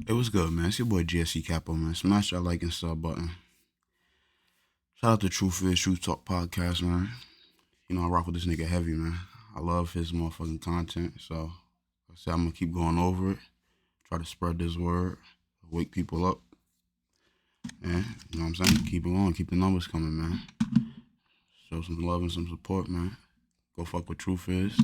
It was good, man. It's your boy Gsecapone, man. Smash that like and sub button. Shout out to Truth is Truth Talk podcast, man. You know I rock with this nigga heavy, man. I love his motherfucking content, so I said I'm gonna keep going over it. Try to spread this word, wake people up, and you know what I'm saying. Keep it going, keep the numbers coming, man. Show some love and some support, man. Go fuck with Truth is.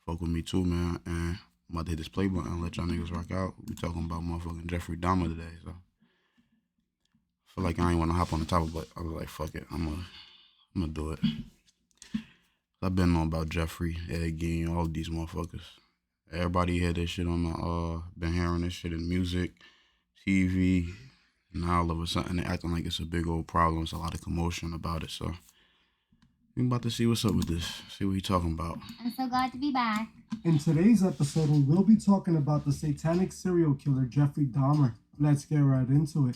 Fuck with me too, man. And I'm about to hit this play button and let y'all niggas rock out. We talking about motherfucking Jeffery Dahmer today, so I feel like I ain't want to hop on the topic, but I was like, fuck it, I'm gonna do it. I've been knowing about Jeffrey, Ed Gein, all of these motherfuckers. Everybody hear this shit on the been hearing this shit in music, TV. Now all of a sudden they acting like it's a big old problem. It's a lot of commotion about it, so we about to see what's up with this. See what he talking about. I'm so glad to be back. In today's episode, we will be talking about the satanic serial killer Jeffrey Dahmer. Let's get right into it.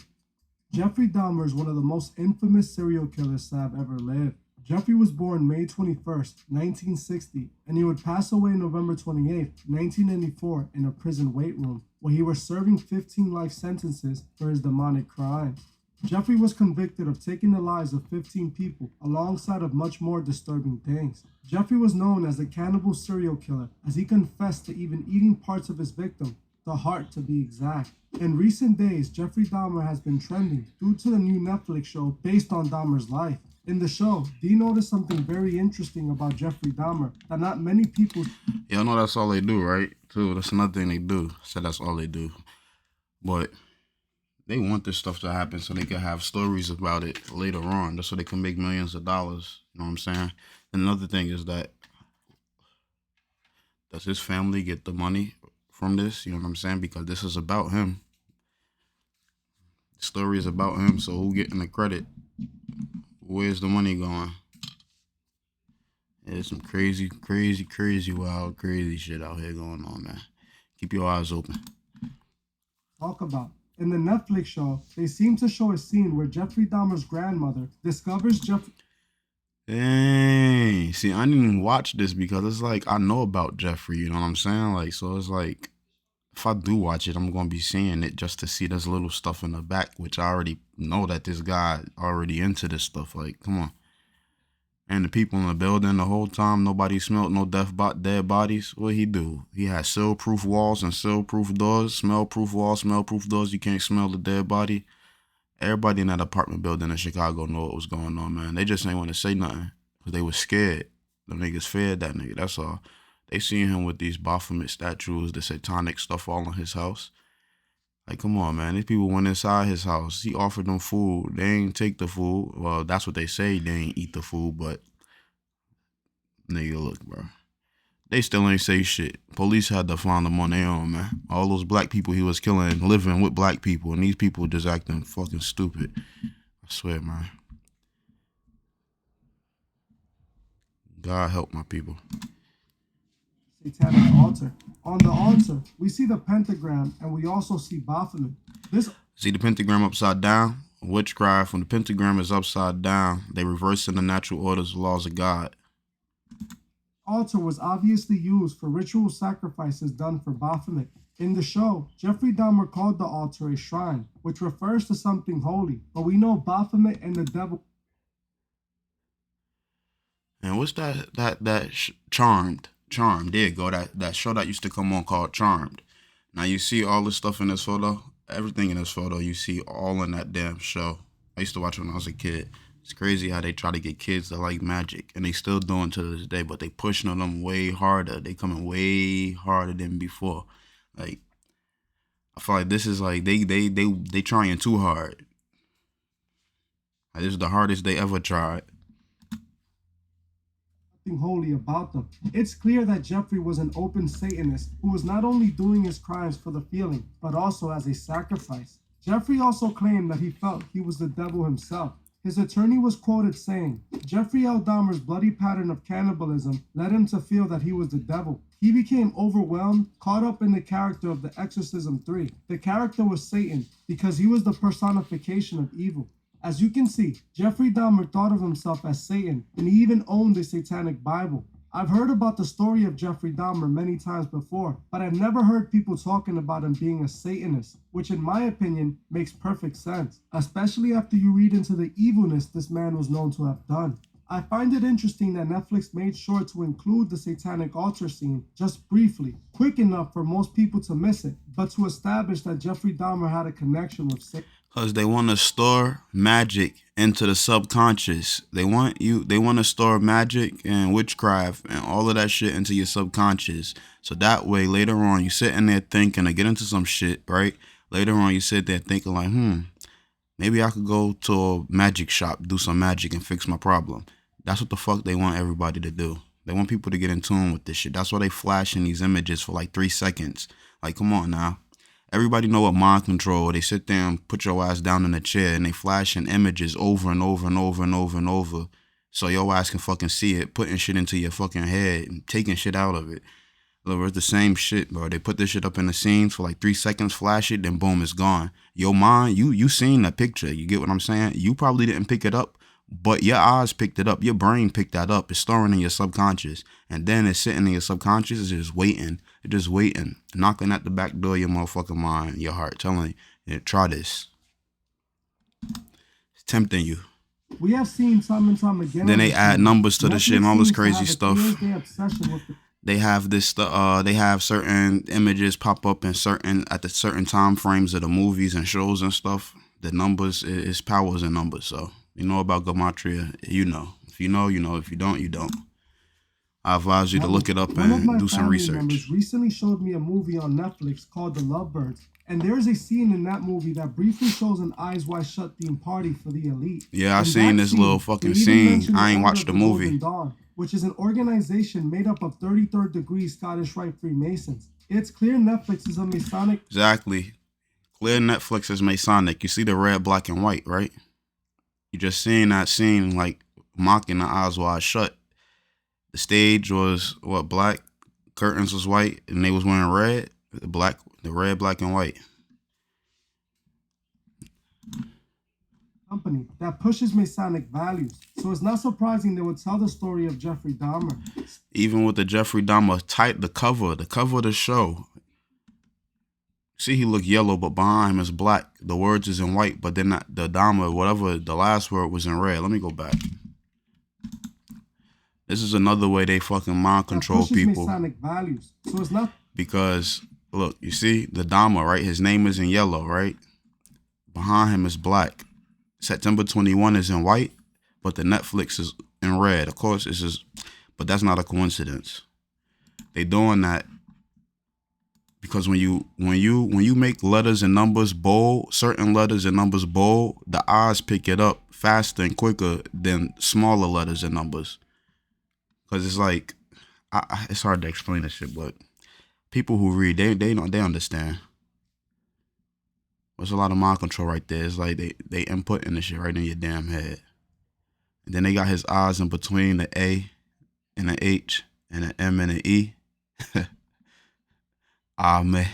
Jeffrey Dahmer is one of the most infamous serial killers to have ever lived. Jeffrey was born May 21st, 1960, and he would pass away November 28th, 1994, in a prison weight room, where he was serving 15 life sentences for his demonic crimes. Jeffrey was convicted of taking the lives of 15 people, alongside of much more disturbing things. Jeffrey was known as the cannibal serial killer, as he confessed to even eating parts of his victim, the heart to be exact. In recent days, Jeffrey Dahmer has been trending due to the new Netflix show based on Dahmer's life. In the show, Dee noticed something very interesting about Jeffrey Dahmer that not many people... Y'all know that's all they do, right? Too. That's another thing they do. So that's all they do. But they want this stuff to happen so they can have stories about it later on, just so they can make millions of dollars. You know what I'm saying? And another thing is that, does his family get the money from this? You know what I'm saying? Because this is about him. The story is about him, so who getting the credit? Where's the money going? There's some crazy, wild, crazy shit out here going on, man. Keep your eyes open. Talk about. In the Netflix show, they seem to show a scene where Jeffrey Dahmer's grandmother discovers Jeffrey... Dang. See, I didn't even watch this because it's like, I know about Jeffrey, you know what I'm saying? Like, so it's like, if I do watch it, I'm going to be seeing it just to see this little stuff in the back, which I already know that this guy already into this stuff. Like, come on. And the people in the building the whole time, nobody smelled no dead bodies. What he do? He had seal-proof walls and seal-proof doors, smell-proof walls, smell-proof doors. You can't smell the dead body. Everybody in that apartment building in Chicago know what was going on, man. They just ain't want to say nothing because they was scared. The niggas feared that nigga, that's all. They seen him with these Baphomet statues, the Satanic stuff all in his house. Like, come on, man. These people went inside his house. He offered them food. They ain't take the food. Well, that's what they say. They ain't eat the food, but nigga, look, bro. They still ain't say shit. Police had to find them on their own, man. All those black people he was killing, living with black people, and these people just acting fucking stupid. I swear, man. God help my people. Satanic altar. On the altar, we see the pentagram and we also see Baphomet. See the pentagram upside down? Witchcraft, when the pentagram is upside down, they reverse in the natural orders, laws of God. Altar was obviously used for ritual sacrifices done for Baphomet. In the show, Jeffrey Dahmer called the altar a shrine, which refers to something holy, but we know Baphomet and the devil... And what's Charmed? Charmed, there you go. That show that used to come on called Charmed. Now you see all this stuff in this photo, everything in this photo, you see all in that damn show. I used to watch when I was a kid. It's crazy how they try to get kids to like magic, and they still doing to this day, but they pushing on them way harder. They coming way harder than before. Like, I feel like this is like they trying too hard. Like, this is the hardest they ever tried. Holy about them. It's clear that Jeffrey was an open Satanist who was not only doing his crimes for the feeling, but also as a sacrifice. Jeffrey also claimed that he felt he was the devil himself. His attorney was quoted saying, Jeffrey L. Dahmer's bloody pattern of cannibalism led him to feel that he was the devil. He became overwhelmed, caught up in the character of The Exorcism 3. The character was Satan because he was the personification of evil. As you can see, Jeffrey Dahmer thought of himself as Satan, and he even owned the Satanic Bible. I've heard about the story of Jeffrey Dahmer many times before, but I've never heard people talking about him being a Satanist, which in my opinion makes perfect sense, especially after you read into the evilness this man was known to have done. I find it interesting that Netflix made sure to include the satanic altar scene just briefly, quick enough for most people to miss it, but to establish that Jeffrey Dahmer had a connection with Satan. Because they want to store magic into the subconscious. They want to store magic and witchcraft and all of that shit into your subconscious. So that way, later on, you sitting there thinking to get into some shit, right? Later on, you sit there thinking like, maybe I could go to a magic shop, do some magic and fix my problem. That's what the fuck they want everybody to do. They want people to get in tune with this shit. That's why they flashing these images for like 3 seconds. Like, come on now. Everybody know what mind control. They sit there and put your ass down in a chair and they flashing images over and over and over and over and over. So your ass can fucking see it, putting shit into your fucking head and taking shit out of it. Look, it's the same shit, bro. They put this shit up in the scenes for like 3 seconds, flash it, then boom, it's gone. Your mind, you seen that picture. You get what I'm saying? You probably didn't pick it up, but your eyes picked it up. Your brain picked that up. It's storing in your subconscious. And then it's sitting in your subconscious. It's just waiting. It's just waiting. Knocking at the back door of your motherfucking mind, your heart, telling you, try this. It's tempting you. We have seen time and time again. Then they add numbers to the shit and all this crazy stuff. They have this, they have certain images pop up in at the certain time frames of the movies and shows and stuff. The numbers is powers in numbers. So you know about gematria, you know. If you know, you know. If you don't, you don't. I advise you to look it up and do some research. One of my family members recently showed me a movie on Netflix called The Lovebirds, and there's a scene in that movie that briefly shows an Eyes Wide Shut themed party for the elite. Yeah, I seen this little fucking scene. I ain't watched the movie. Dawn, which is an organization made up of 33rd degree Scottish Rite Freemasons. It's clear Netflix is a Masonic. Exactly. Clear Netflix is Masonic. You see the red, black, and white, right? You just seeing that scene like mocking the Eyes Wide Shut. The stage was what, black, curtains was white, and they was wearing red, the red, black, and white. Company that pushes Masonic values, so it's not surprising they would tell the story of Jeffrey Dahmer. Even with the Jeffrey Dahmer the cover of the show. See, he look yellow, but behind him is black. The words is in white, but then the Dahmer, whatever the last word was in red. Let me go back. This is another way they fucking mind control people. Masonic values. So it's not because look, you see the Dahmer, right? His name is in yellow, right? Behind him is black. September 21 is in white, but the Netflix is in red. Of course, this is, but that's not a coincidence. They doing that because when you make letters and numbers bold, certain letters and numbers bold, the eyes pick it up faster and quicker than smaller letters and numbers. Cause it's like, it's hard to explain this shit, but people who read, they understand. There's a lot of mind control right there. It's like they inputting the shit right in your damn head. And then they got his eyes in between the A and the H and the M and the E. Ah, man.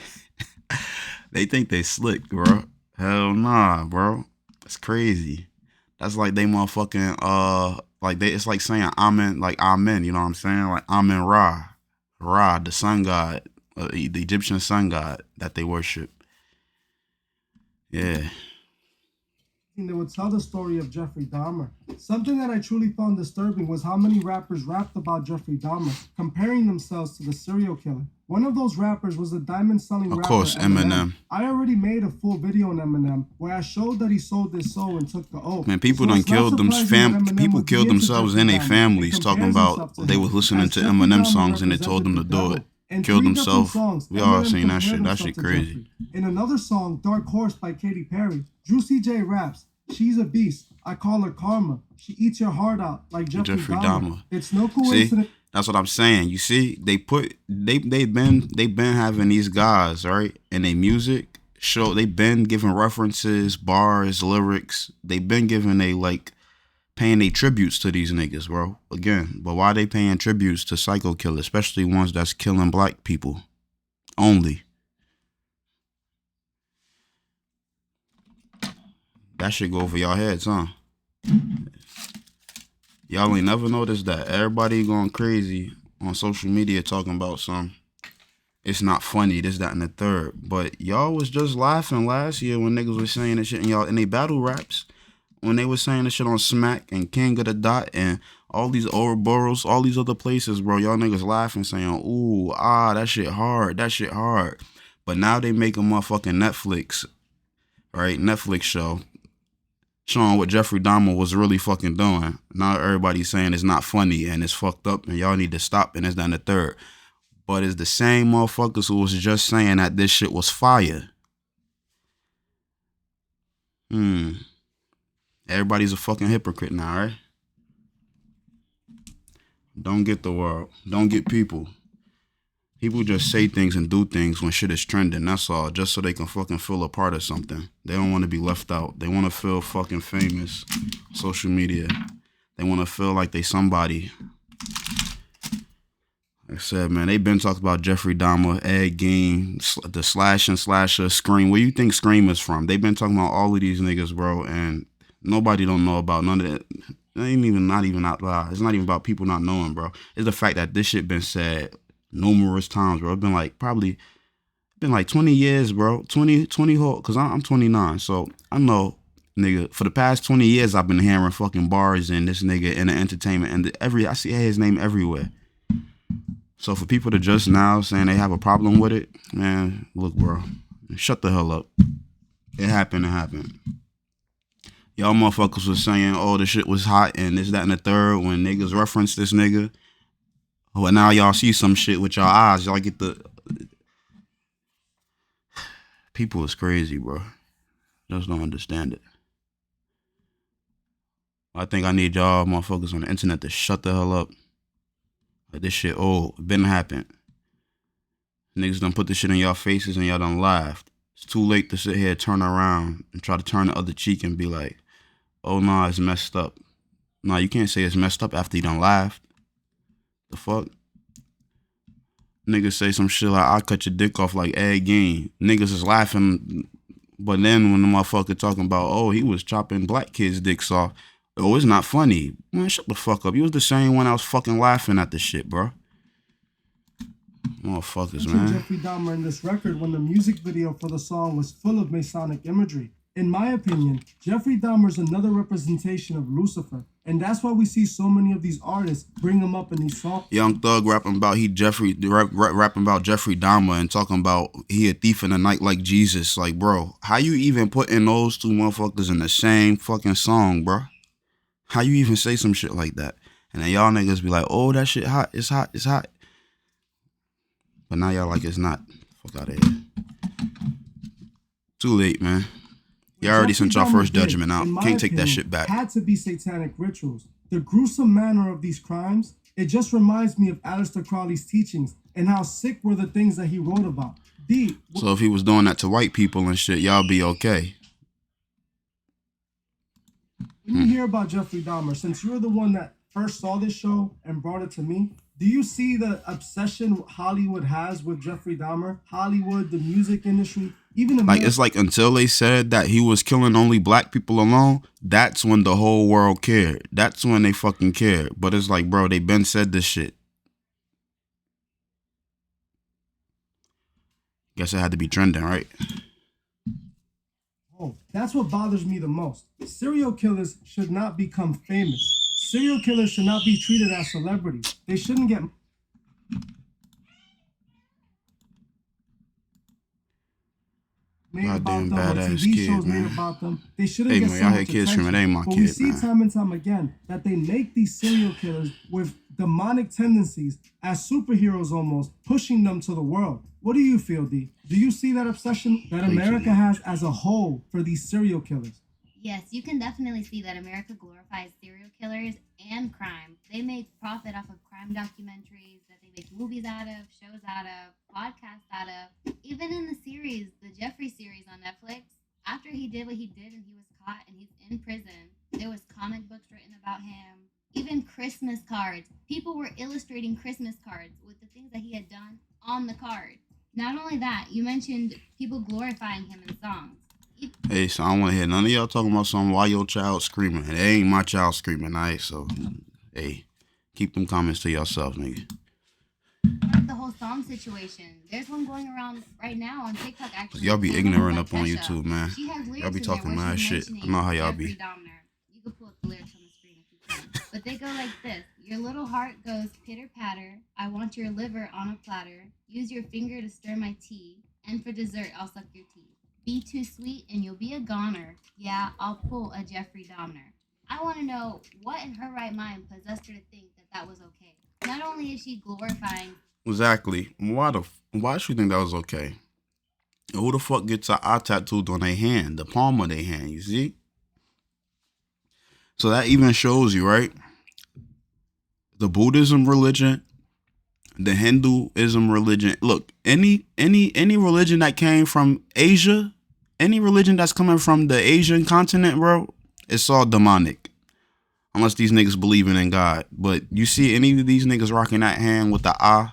They think they slick, bro. Hell nah, bro. That's crazy. That's like they motherfucking, it's like saying amen, like amen, you know what I'm saying? Like Amen Ra, the sun god, the Egyptian sun god that they worship. Yeah. They would tell the story of Jeffrey Dahmer. Something that I truly found disturbing was how many rappers rapped about Jeffrey Dahmer, comparing themselves to the serial killer. One of those rappers was the diamond-selling rapper, of course, Eminem. I already made a full video on Eminem where I showed that he sold his soul and took the oath. Man, people done killed them. People killed themselves in their families talking about they was listening to Eminem songs and they told them to do it. Killed themselves. We all seen that shit. That shit crazy. In another song, Dark Horse by Katy Perry, Juicy J raps, "She's a beast. I call her Karma. She eats your heart out like Jeffrey Dahmer. It's no coincidence." See? That's what I'm saying. You see, they've been having these guys, right? And they music show, they've been giving references, bars, lyrics. They've been giving paying they tributes to these niggas, bro. Again, but why they paying tributes to psycho killers, especially ones that's killing black people only? That should go over y'all heads, huh? Y'all ain't never noticed that everybody going crazy on social media talking about some. It's not funny, this, that, and the third. But y'all was just laughing last year when niggas was saying this shit and y'all in they battle raps. When they was saying this shit on Smack and King of the Dot and all these Ouroboros, all these other places, bro. Y'all niggas laughing saying, ooh, that shit hard, that shit hard. But now they make a motherfucking Netflix, right? Netflix show showing what Jeffrey Dahmer was really fucking doing. Now everybody's saying it's not funny and it's fucked up and y'all need to stop and it's that and the third. But it's the same motherfuckers who was just saying that this shit was fire. Everybody's a fucking hypocrite now, right? Don't get the world. Don't get people. People just say things and do things when shit is trending. That's all. Just so they can fucking feel a part of something. They don't want to be left out. They want to feel fucking famous. Social media. They want to feel like they somebody. Like I said, man, they been talking about Jeffrey Dahmer, Ed Gein, the Slash and Slasher, Scream. Where you think Scream is from? They been talking about all of these niggas, bro, and nobody don't know about none of that. It ain't even not even out loud. It's not even about people not knowing, bro. It's the fact that this shit been said numerous times, bro. It's been like probably been like 20 years, bro. 20 because I'm 29, so I know, nigga, for the past 20 years I've been hearing fucking bars and this nigga in the entertainment and I see his name everywhere. So for people to just now saying they have a problem with it, man, look, bro, shut the hell up. It happened. Y'all motherfuckers was saying, oh, the shit was hot and this, that, and the third when niggas reference this nigga. Well, now y'all see some shit with y'all eyes. Y'all get the... People is crazy, bro. Just don't understand it. I think I need y'all motherfuckers on the internet to shut the hell up. Like, this shit been happened. Niggas done put this shit in y'all faces and y'all done laughed. It's too late to sit here, turn around, and try to turn the other cheek and be like, oh, nah, it's messed up. Nah, you can't say it's messed up after you done laughed. The fuck? Niggas say some shit like, I'll cut your dick off like Ed Gein. Niggas is laughing, but then when the motherfucker talking about, oh, he was chopping black kids' dicks off, oh, it's not funny. Man, shut the fuck up. You was the same one I was fucking laughing at the shit, bro. Motherfuckers, man. Jeffrey Dahmer in this record when the music video for the song was full of Masonic imagery. In my opinion, Jeffrey Dahmer is another representation of Lucifer, and that's why we see so many of these artists bring him up in these songs. Young Thug rapping about rapping about Jeffrey Dahmer and talking about he a thief in the night like Jesus. Like, bro, how you even putting those two motherfuckers in the same fucking song, bro? How you even say some shit like that? And then y'all niggas be like, oh, that shit hot, it's hot, it's hot. But now y'all like it's not. Fuck out of here. Too late, man. You already sent your first judgment out. Can't take that shit back. Had to be satanic rituals. The gruesome manner of these crimes, it just reminds me of Aleister Crowley's teachings and how sick were the things that he wrote about. So if he was doing that to white people and shit, y'all be okay. When you hear about Jeffrey Dahmer, since you're the one that first saw this show and brought it to me, do you see the obsession Hollywood has with Jeffrey Dahmer? Hollywood, the music industry, even like it's like until they said that he was killing only black people alone, that's when the whole world cared. That's when they fucking cared. But it's like, bro, they been said this shit. Guess it had to be trending, right? Oh, that's what bothers me the most. Serial killers should not become famous. Serial killers should not be treated as celebrities. They shouldn't get... Goddamn badass kid, man. About them. They shouldn't hey, get man, so y'all much had kids attention. from it. Ain't my but kid, we see man. time and time again that they make these serial killers with demonic tendencies as superheroes almost, pushing them to the world. What do you feel, D? Do you see that obsession that America has as a whole for these serial killers? Yes, you can definitely see that America glorifies serial killers and crime. They make profit off of crime documentaries that they make movies out of, shows out of, podcasts out of. Even in the series, the Jeffery series on Netflix, after he did what he did and he was caught and he's in prison, there was comic books written about him. Even Christmas cards. People were illustrating Christmas cards with the things that he had done on the card. Not only that, you mentioned people glorifying him in songs. Hey, so I don't want to hear none of y'all talking about something while your child screaming. It ain't my child screaming, alright? So, hey, keep them comments to yourself, nigga. Like the whole song situation. There's one going around right now on TikTok. Actually, Y'all be it's ignorant by up on Kesha. YouTube, man. She has Y'all lyrics be in there talking where mad she's shit. I mentioning know how y'all Jeffrey be. Dahmer. You can pull up the lyrics on the screen if you can. But they go like this: Your little heart goes pitter patter. I want your liver on a platter. Use your finger to stir my tea, and for dessert I'll suck your teeth. Be too sweet and you'll be a goner. Yeah, I'll pull a Jeffrey Dahmer. I want to know what in her right mind possessed her to think that that was okay. Not only is she glorifying. Exactly. Why should you think that was okay? Who the fuck gets an eye tattooed on their hand, the palm of their hand? You see? So that even shows you, right? The Buddhism religion, the Hinduism religion. Look, any religion that came from Asia, any religion that's coming from the Asian continent, bro, it's all demonic. Unless these niggas believing in God. But you see any of these niggas rocking that hand with the eye,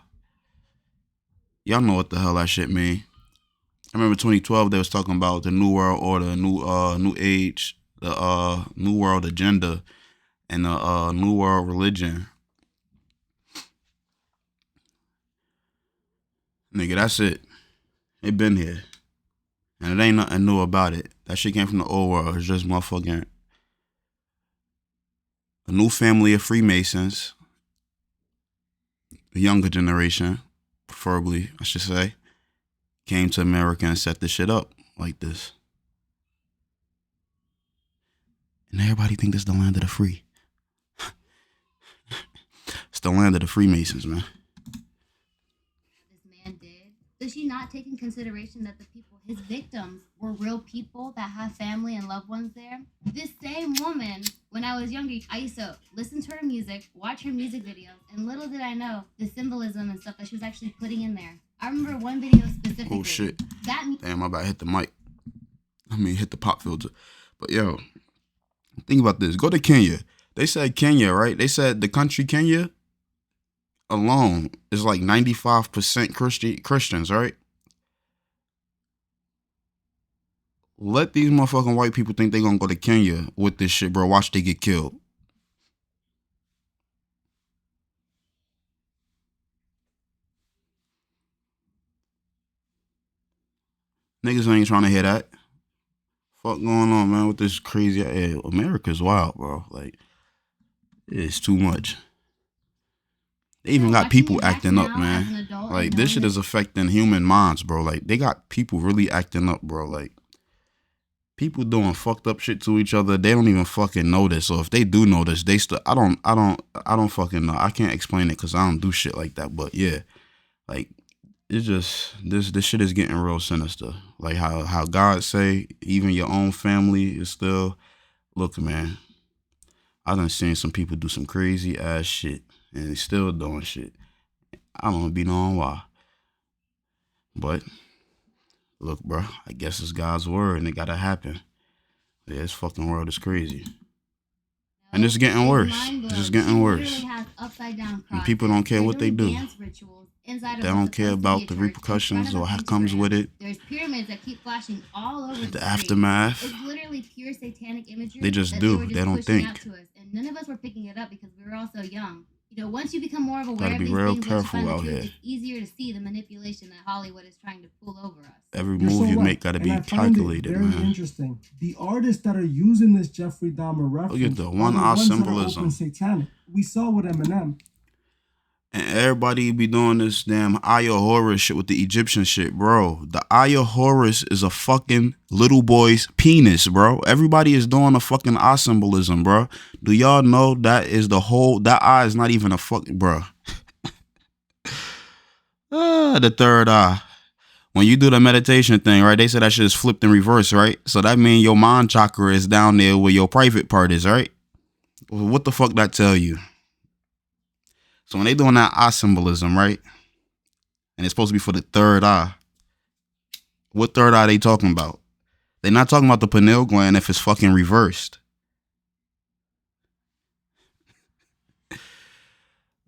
y'all know what the hell that shit mean. I remember 2012 they was talking about the New World Order, new age, the New World Agenda, and the New World Religion. Nigga, that's it. They been here. And it ain't nothing new about it. That shit came from the old world. It's just motherfucking a new family of Freemasons, the younger generation, preferably, I should say, came to America and set this shit up like this. And everybody think this is the land of the free. It's the land of the Freemasons, man. This man did. Does she not take in consideration that the people, his victims, were real people that have family and loved ones there? This same woman, when I was younger, I used to listen to her music, watch her music videos, and little did I know the symbolism and stuff that she was actually putting in there. I remember one video specifically. Oh shit. That Damn, I'm about to hit the mic. Hit the pop filter. But yo, think about this. Go to Kenya. They said Kenya, right? They said the country Kenya alone is like 95% Christians, right? Let these motherfucking white people think they gonna go to Kenya with this shit, bro. Watch they get killed. Niggas ain't trying to hear that. Fuck going on, man, with this crazy. Yeah, America's wild, bro. Like, it's too much. They even got people acting up, man. Like, this shit is affecting human minds, bro. Like, they got people really acting up, bro. Like, people doing fucked up shit to each other. They don't even fucking know this. So if they do know this, they still. I don't fucking know. I can't explain it because I don't do shit like that. But yeah, like, it's just this shit is getting real sinister. Like how God say even your own family is still. Look, man, I done seen some people do some crazy ass shit and they still doing shit. I don't be knowing why. But look, bro, I guess it's God's word and it gotta happen. Yeah, this fucking world is crazy. And it's getting worse. It's just getting worse. And people don't care what they do. They don't care about the repercussions or what comes with it. There's pyramids that keep flashing all over the aftermath. It's literally pure satanic imagery. They just do. They don't think. Out to us. And none of us were picking it up because we were all so young. You know, once you become more of aware Gotta of be these real things, careful out here. It's easier to see the manipulation that Hollywood is trying to pull over us. Every move you make gotta be calculated, very man. Interesting. The artists that are using this Jeffrey Dahmer reference look at the one eye symbolism. Satanic. We saw with Eminem. And everybody be doing this damn Eye of Horus shit with the Egyptian shit, bro. The Eye of Horus is a fucking little boy's penis, bro. Everybody is doing a fucking eye symbolism, bro. Do y'all know that is the whole, that eye is not even a fucking, bro. The third eye. When you do the meditation thing, right, they say that shit is flipped in reverse, right? So that means your mind chakra is down there where your private part is, right? Well, what the fuck that tell you? So when they doing that eye symbolism, right? And it's supposed to be for the third eye. What third eye they talking about? They're not talking about the pineal gland if it's fucking reversed.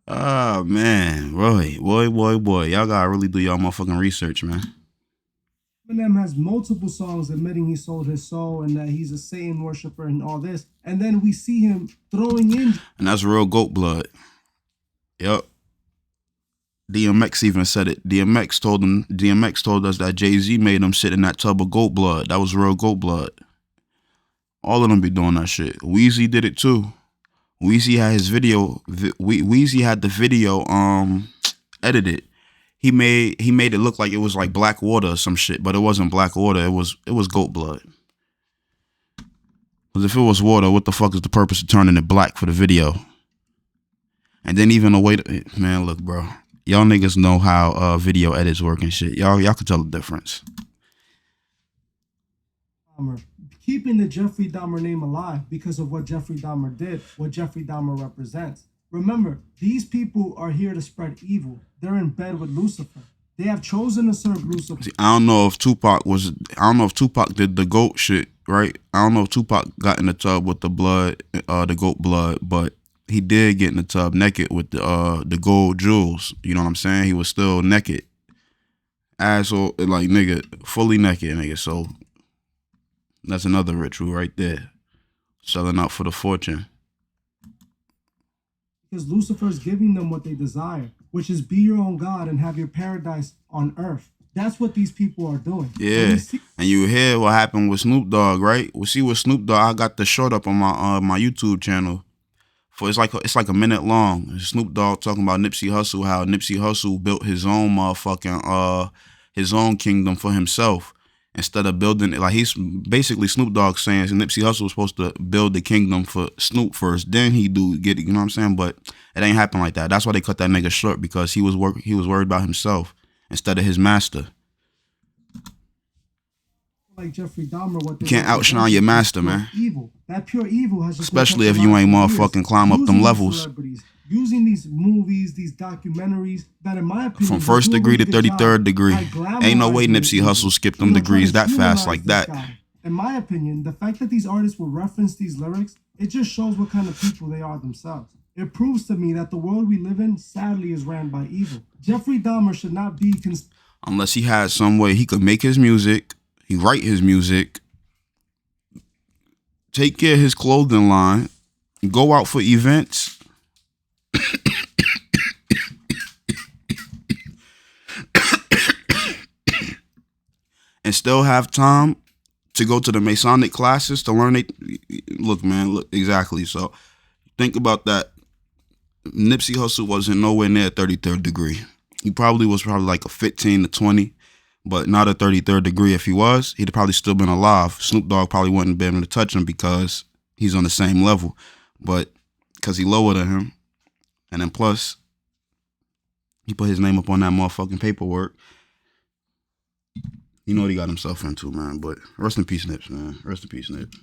Oh, man. Boy. Y'all gotta really do y'all motherfucking research, man. Eminem has multiple songs admitting he sold his soul and that he's a Satan worshiper and all this. And then we see him throwing in. And that's real goat blood. Yep. DMX even said it. DMX told us that Jay-Z made him sit in that tub of goat blood. That was real goat blood. All of them be doing that shit. Weezy did it too. Weezy had his video. Weezy had the video edited. He made it look like it was like black water or some shit, but it wasn't black water. It was goat blood. Because if it was water, what the fuck is the purpose of turning it black for the video? And then even the way man, look, bro, y'all niggas know how video edits work and shit. Y'all can tell the difference. Keeping the Jeffrey Dahmer name alive because of what Jeffrey Dahmer did, what Jeffrey Dahmer represents. Remember, these people are here to spread evil. They're in bed with Lucifer. They have chosen to serve Lucifer. See, I don't know if Tupac did the goat shit, right? I don't know if Tupac got in the tub with the blood, the goat blood, but he did get in the tub naked with the gold jewels. You know what I'm saying? He was still naked. Asshole, like, nigga, fully naked, nigga. So that's another ritual right there. Selling out for the fortune. Because Lucifer is giving them what they desire, which is be your own God and have your paradise on earth. That's what these people are doing. Yeah, and you hear what happened with Snoop Dogg, right? We see with Snoop Dogg. I got the short up on my YouTube channel. For it's like a minute long. Snoop Dogg talking about Nipsey Hussle, how Nipsey Hussle built his own motherfucking his own kingdom for himself. Instead of building it, like he's basically Snoop Dogg saying Nipsey Hussle was supposed to build the kingdom for Snoop first, then he get it, you know what I'm saying? But it ain't happen like that. That's why they cut that nigga short, because he was worried about himself instead of his master. Like Jeffrey Dahmer, what you can't outshine your master, man. Evil. That pure evil has just especially if you ain't motherfucking climb up them levels. Using these movies, these documentaries, that in my opinion, from first degree to 33rd degree, ain't no way Nipsey Hussle skipped them degrees that fast like that. In my opinion, the fact that these artists will reference these lyrics, it just shows what kind of people they are themselves. It proves to me that the world we live in, sadly, is ran by evil. Jeffrey Dahmer should not be... unless he had some way he could make his music, he write his music, take care of his clothing line, go out for events, and still have time to go to the Masonic classes to learn it. Look, man, look, exactly. So think about that. Nipsey Hussle wasn't nowhere near 33rd degree. He was probably like a 15 to 20, but not a 33rd degree. If he was, he'd probably still been alive. Snoop Dogg probably wouldn't be able to touch him because he's on the same level, but because he lower than him. And then plus, he put his name up on that motherfucking paperwork. You know what he got himself into, man. But rest in peace, Nips, man. Rest in peace, Nips.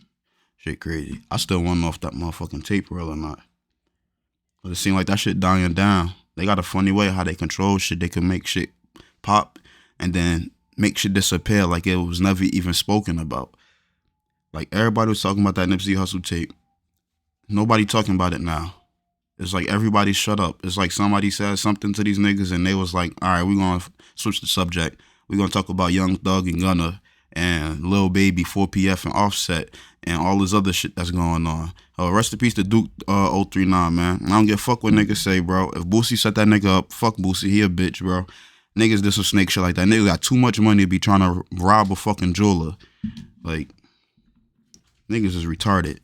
Shit crazy. I still want to know if that motherfucking tape real or not. But it seemed like that shit dying down. They got a funny way how they control shit. They can make shit pop and then make shit disappear like it was never even spoken about. Like, everybody was talking about that Nipsey Hussle tape. Nobody talking about it now. It's like everybody shut up. It's like somebody said something to these niggas and they was like, all right, we're going to switch the subject. We're going to talk about Young Thug and Gunna and Lil Baby, 4PF and Offset and all this other shit that's going on. Rest in peace to Duke 039, man. I don't give a fuck what niggas say, bro. If Boosie set that nigga up, fuck Boosie. He a bitch, bro. Niggas did some snake shit like that. Niggas got too much money to be trying to rob a fucking jeweler. Like, niggas is retarded.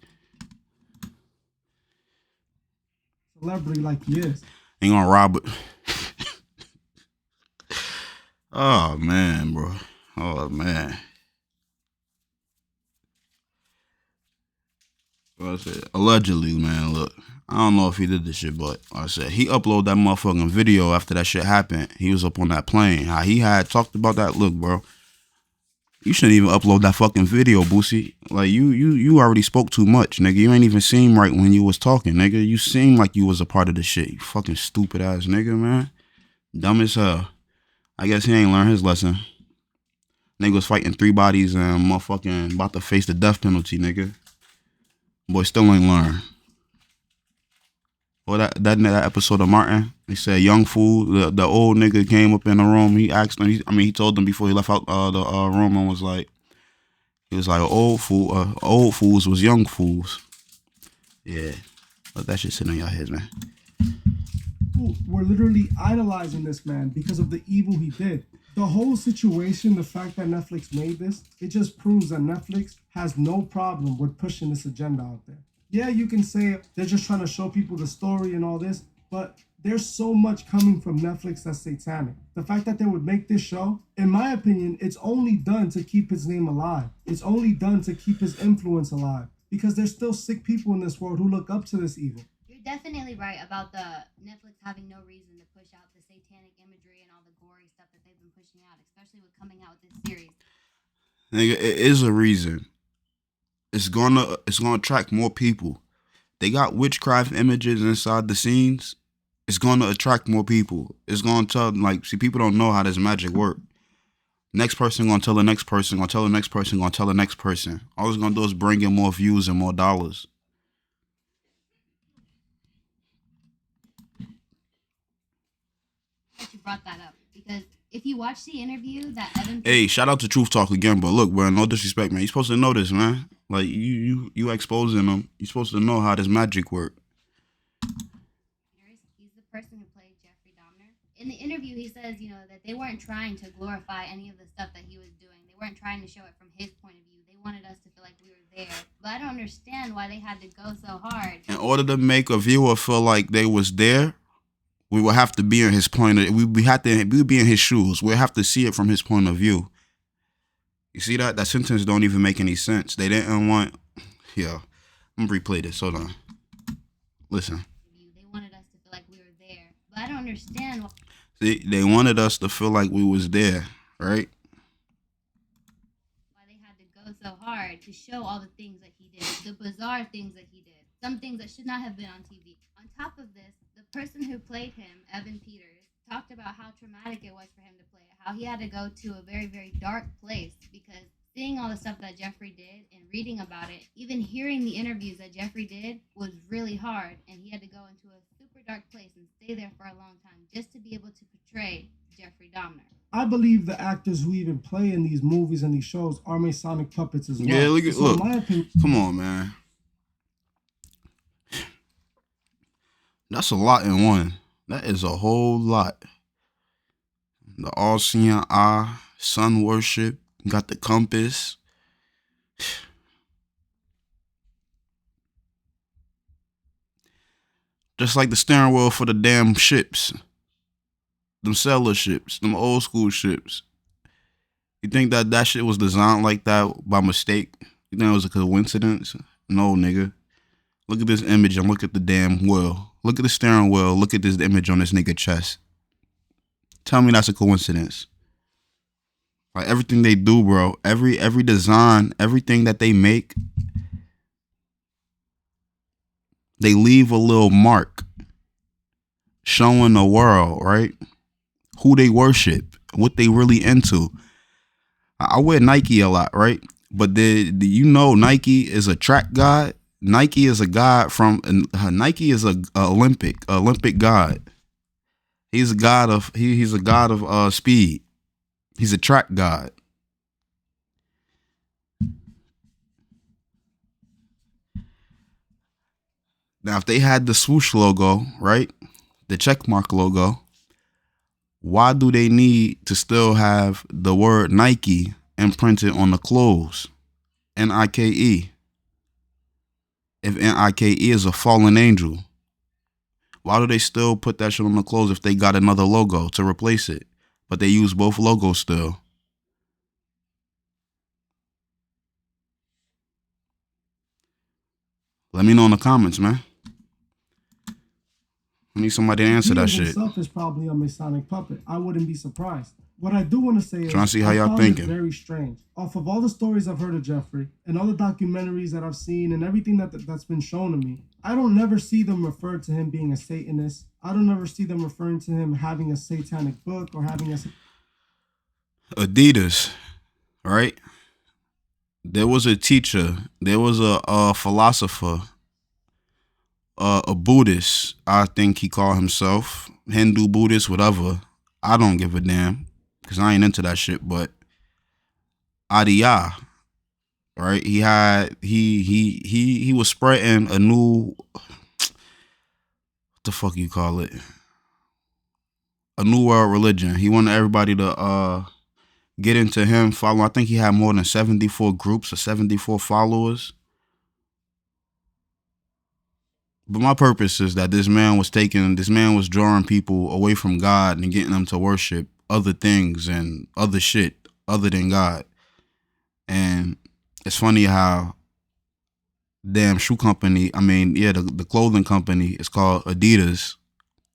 Celebrity like he is. Ain't gonna rob it. Oh, man, bro. Oh, man. Well, I said, allegedly, man, look. I don't know if he did this shit, but like I said, he uploaded that motherfucking video after that shit happened. He was up on that plane. How he had talked about that. Look, bro. You shouldn't even upload that fucking video, Boosie. Like, you already spoke too much, nigga. You ain't even seem right when you was talking, nigga. You seem like you was a part of the shit. You fucking stupid ass nigga, man. Dumb as hell. I guess he ain't learned his lesson. Nigga was fighting 3 bodies and motherfucking about to face the death penalty, nigga. Boy still ain't learned. Well, that episode of Martin, they said young fool, the old nigga came up in the room. He asked him, he told them before he left out the room and was like, old fools was young fools. Yeah, let that shit sit in your heads, man. People were literally idolizing this man because of the evil he did. The whole situation, the fact that Netflix made this, it just proves that Netflix has no problem with pushing this agenda out there. Yeah, you can say they're just trying to show people the story and all this, but there's so much coming from Netflix that's satanic. The fact that they would make this show, in my opinion, it's only done to keep his name alive. It's only done to keep his influence alive because there's still sick people in this world who look up to this evil. You're definitely right about the Netflix having no reason to push out the satanic imagery and all the gory stuff that they've been pushing out, especially with coming out with this series. Nigga, it is a reason. It's gonna attract more people. They got witchcraft images inside the scenes. It's gonna attract more people. It's gonna tell, like, see, people don't know how this magic work. Next person gonna tell the next person, gonna tell the next person, gonna tell the next person. All it's gonna do is bring in more views and more dollars. That you brought that up because if you watch the interview that Evan, Hey, shout out to Truth Talk again, but look, bro, no disrespect, man. You're supposed to know this, man. Like, you exposing them. You're supposed to know how this magic work. he's the person who played Jeffrey Dahmer. In the interview, he says, that they weren't trying to glorify any of the stuff that he was doing. They weren't trying to show it from his point of view. They wanted us to feel like we were there. But I don't understand why they had to go so hard. In order to make a viewer feel like they was there, we would have to be in his point of, we would be in his shoes. We'd have to see it from his point of view. You see that? That sentence don't even make any sense. They didn't want, yeah. I'm gonna replay this. Hold on. Listen. They wanted us to feel like we were there. But I don't understand why. See, they wanted us to feel like we was there, right? Why they had to go so hard to show all the things that he did, the bizarre things that he did, some things that should not have been on TV. On top of this, the person who played him, Evan Peters, talked about how traumatic it was for him to play it, how he had to go to a very, very dark place because seeing all the stuff that Jeffrey did and reading about it, even hearing the interviews that Jeffrey did was really hard, and he had to go into a super dark place and stay there for a long time just to be able to portray Jeffrey Dahmer. I believe the actors who even play in these movies and these shows are Masonic puppets as well. Yeah, look, in my opinion, come on, man. That's a lot in one. That is a whole lot. The all-seeing eye, sun worship, got the compass. Just like the steering wheel for the damn ships. Them sailor ships, them old school ships. You think that shit was designed like that by mistake? You think it was a coincidence? No, nigga. Look at this image and look at the damn wheel. Look at the steering wheel. Look at this image on this nigga chest. Tell me that's a coincidence. Like everything they do, bro. Every design, everything that they make, they leave a little mark showing the world, right? Who they worship, what they really into. I wear Nike a lot, right? But Nike is a track god. Nike is a god from Nike is a Olympic god. He's a god of speed. He's a track god. Now, if they had the swoosh logo, right, the checkmark logo, why do they need to still have the word Nike imprinted on the clothes? Nike. If Nike is a fallen angel, why do they still put that shit on the clothes if they got another logo to replace it? But they use both logos still. Let me know in the comments, man. I need somebody to answer that shit. Himself is probably a Masonic puppet. I wouldn't be surprised. What I do want to say is, trying to see how y'all thinking. Very strange. Off of all the stories I've heard of Jeffrey and all the documentaries that I've seen and everything that's been shown to me, I don't never see them refer to him being a Satanist. I don't ever see them referring to him having a satanic book or having a Adidas, right? There was a teacher. There was a philosopher. A Buddhist, I think he called himself. Hindu, Buddhist, whatever. I don't give a damn because I ain't into that shit. But Adiya, right? He was spreading a new, what the fuck you call it? a new world religion. He wanted everybody to get into him, follow. I think he had more than 74 groups or 74 followers. But my purpose is that this man was drawing people away from God and getting them to worship other things and other shit other than God. And it's funny how damn shoe company, the clothing company is called Adidas.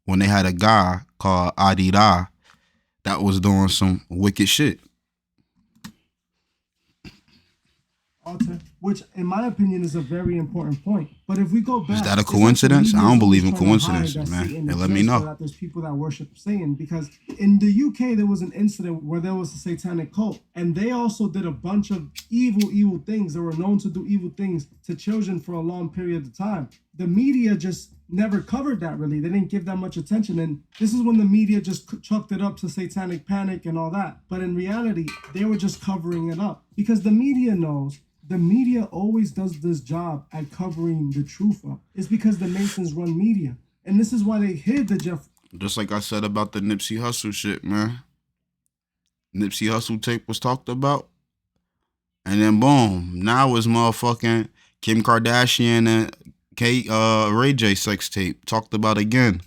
When they had a guy called Adidas that was doing some wicked shit. Alter, which in my opinion is a very important point. But if we go back, is that a coincidence? I don't believe in coincidences, man. And let me know that there's people that worship Satan, because in the UK there was an incident where there was a satanic cult, and they also did a bunch of evil things. They were known to do evil things to children for a long period of time. The media just never covered that, really. They didn't give that much attention, and this is when the media just chucked it up to satanic panic and all that. But in reality, they were just covering it up, because the media knows. The media always does this job at covering the truth up. It's because the Masons run media. And this is why they hid the Jeff. Just like I said about the Nipsey Hussle shit, man. Nipsey Hussle tape was talked about. And then boom, now it's motherfucking Kim Kardashian and Ray J sex tape talked about again.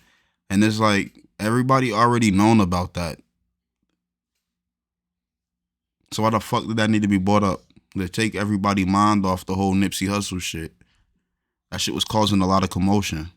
And it's like everybody already known about that. So why the fuck did that need to be brought up? To take everybody's mind off the whole Nipsey Hussle shit. That shit was causing a lot of commotion.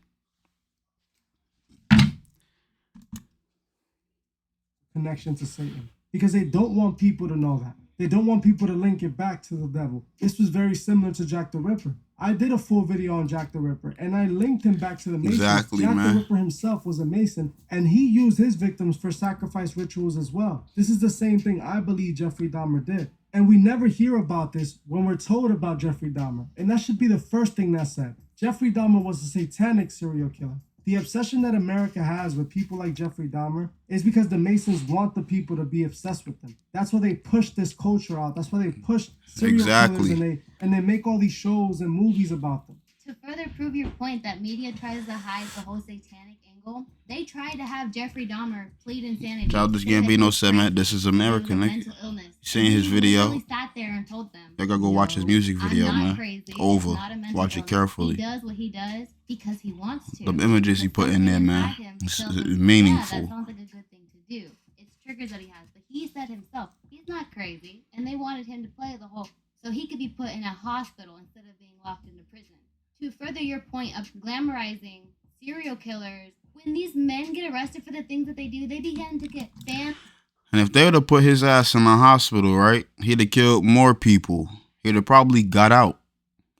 Connection to Satan. Because they don't want people to know that. They don't want people to link it back to the devil. This was very similar to Jack the Ripper. I did a full video on Jack the Ripper, and I linked him back to the Masons. Exactly, Jack man. the Ripper himself was a Mason, and he used his victims for sacrifice rituals as well. This is the same thing I believe Jeffrey Dahmer did. And we never hear about this when we're told about Jeffrey Dahmer. And that should be the first thing that's said. Jeffrey Dahmer was a satanic serial killer. The obsession that America has with people like Jeffrey Dahmer is because the Masons want the people to be obsessed with them. That's why they push this culture out. That's why they push serial killers, and they make all these shows and movies about them. To further prove your point that media tries to hide the whole satanic angle, they tried to have Jeffrey Dahmer plead insanity. Childish Gambino said, man, this is America, nigga. Mental illness. You seen his video? He sat there and told them, I gotta go watch his music video, I'm not man. Crazy. Over. illness. Watch it carefully. He does what he does because he wants to. The images he put in there, man, it's meaningful. Yeah, that sounds like a good thing to do. It's triggers that he has. But he said himself, he's not crazy. And they wanted him to play the whole, so he could be put in a hospital instead of being locked into prison. To further your point of glamorizing serial killers, when these men get arrested for the things that they do, they begin to get banned. And if they would have put his ass in a hospital, right, he'd have killed more people. He'd have probably got out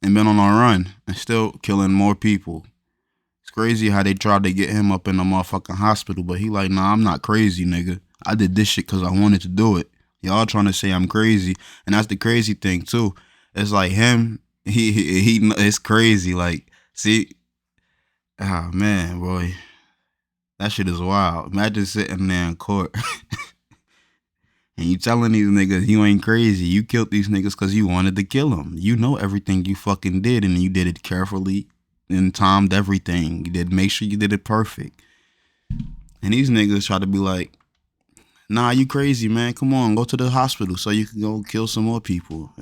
and been on a run and still killing more people. It's crazy how they tried to get him up in a motherfucking hospital, but he like, nah, I'm not crazy, nigga. I did this shit because I wanted to do it. Y'all trying to say I'm crazy, and that's the crazy thing too. It's like him. He it's crazy. Like, see, oh man, boy, that shit is wild. Imagine sitting there in court and you telling these niggas you ain't crazy. You killed these niggas because you wanted to kill them. You know everything you fucking did, and you did it carefully and timed everything. You did make sure you did it perfect. And these niggas try to be like, nah, you crazy, man. Come on, go to the hospital so you can go kill some more people.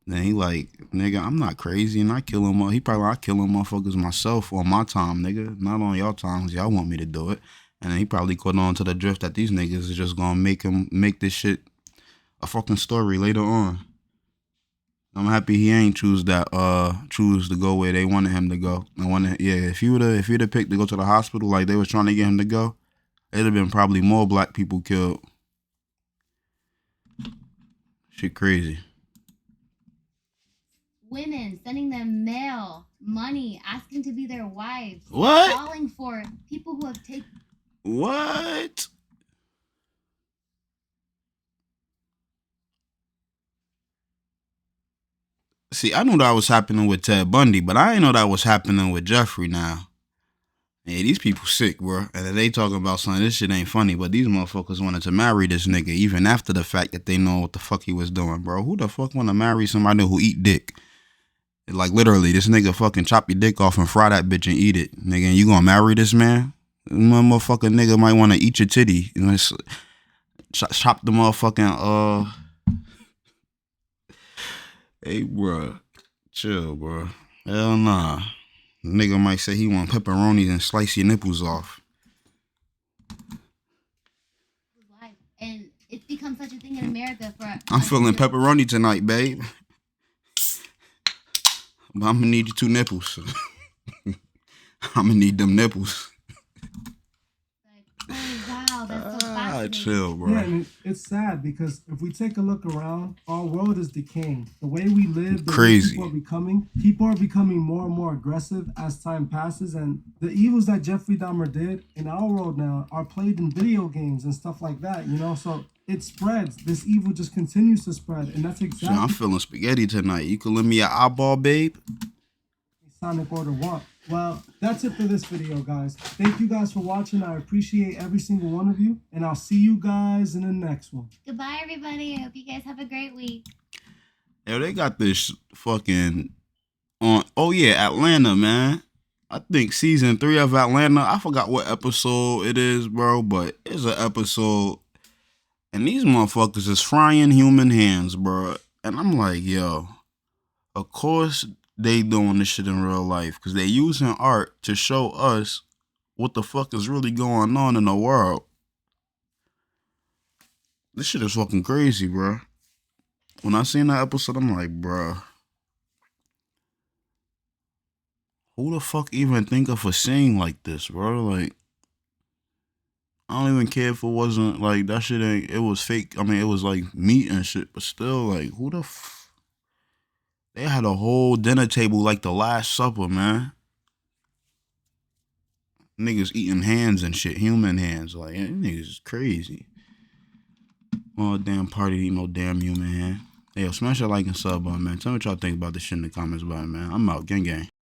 Then he like, nigga, I'm not crazy, and I kill him. I kill them motherfuckers myself on my time, nigga. Not on y'all times. Y'all want me to do it. And then he probably caught on to the drift that these niggas is just gonna make this shit a fucking story later on. I'm happy he ain't choose to go where they wanted him to go. If he'd have picked to go to the hospital like they was trying to get him to go, it'd have been probably more black people killed. Shit crazy. Women sending them mail, money, asking to be their wives. What? Falling for people who have taken. What? See, I knew that was happening with Ted Bundy, but I didn't know that was happening with Jeffrey now. Yeah, these people sick, bro. And they talking about something, this shit ain't funny, but these motherfuckers wanted to marry this nigga even after the fact that they know what the fuck he was doing, bro. Who the fuck want to marry somebody who eat dick? Like, literally, this nigga fucking chop your dick off and fry that bitch and eat it. Nigga, and you gonna marry this man? Motherfucker nigga might want to eat your titty. You know, chop the motherfucking Hey, bro, chill, bro. Hell nah. Nigga might say he want pepperonis and slice your nipples off. And it's become such a thing in America for. I'm feeling pepperoni tonight, babe. But I'm gonna need you 2 nipples. I'm gonna need them nipples. Like, oh wow, that's so fascinating. Chill, bro. Yeah, and it's sad because if we take a look around, our world is decaying. The way we live, the Crazy. way people are becoming more and more aggressive as time passes, and the evils that Jeffrey Dahmer did in our world now are played in video games and stuff like that, you know? So it spreads. This evil just continues to spread, and that's exactly Shit, I'm feeling spaghetti tonight. You can lend me an eyeball, babe? Sonic Order 1. Well, that's it for this video, guys. Thank you guys for watching. I appreciate every single one of you, and I'll see you guys in the next one. Goodbye, everybody. I hope you guys have a great week. Yo, they got this fucking on. Oh yeah, Atlanta, man. I think season 3 of Atlanta. I forgot what episode it is, bro, but it's an episode, and these motherfuckers is frying human hands, bro. And I'm like, yo, of course they doing this shit in real life because they using art to show us what the fuck is really going on in the world. This shit is fucking crazy, bro. When I seen that episode, I'm like, bro, who the fuck even think of a scene like this, bro? Like, I don't even care if it wasn't like that shit ain't, it was fake. I mean, it was like meat and shit, but still, like, who the they had a whole dinner table like the Last Supper, man. Niggas eating hands and shit, human hands. Like, niggas is crazy. Oh, damn party eat no damn human hand. Hey, yo, smash that like and sub button, man. Tell me what y'all think about this shit in the comments, man. I'm out. Gang, gang.